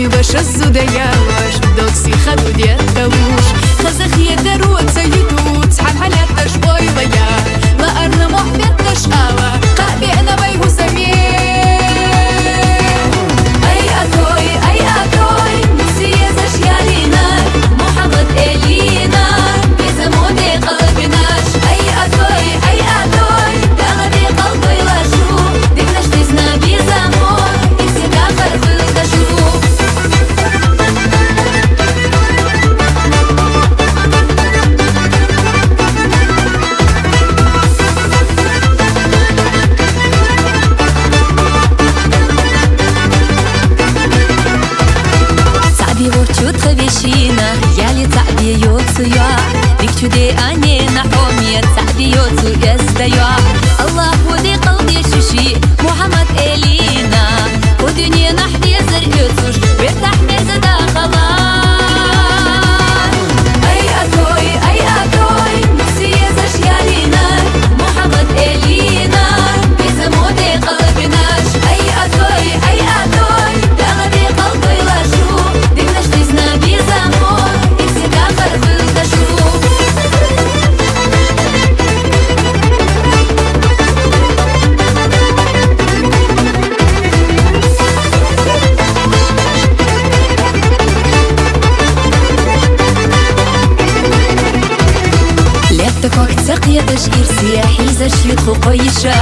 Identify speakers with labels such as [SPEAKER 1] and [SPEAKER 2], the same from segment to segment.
[SPEAKER 1] Ми ваша зудаяваш, докси хаду дятавуш Хазахия даруца юдут, حمحلات شوية ما أرنا محبت تشقاوة قابي أنا بيه سمين أي أتوي نسي زشيالينا محمد إلينا بزمودي قلبناش أي أتوي دغدي قلبي لشو ديناش تزنا بزمود إسيدا قلبي لشو Вещина, я лица бьется я, бик чуде ане на хоме, ца бьется я стою. Аллаху ди qalbi шуши, Мухаммад Элина, у дюне нахди зарьёцуш, бертах мезада халар. Ай атой, нусие зашьялина, Мухаммад Элина, безамоде qalbi наш. Ай атой, дагди qalbi лашу. Сақияташ ирсияхи зашьютху қойша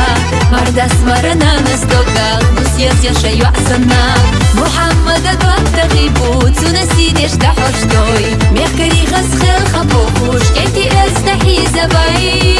[SPEAKER 1] Мардас марана мздога Нусьяс яшаю асана Мухаммад адвак тағибу Цунасидеш тахоштой Мехкари ғасхел хапохуш Кейти эстахи забай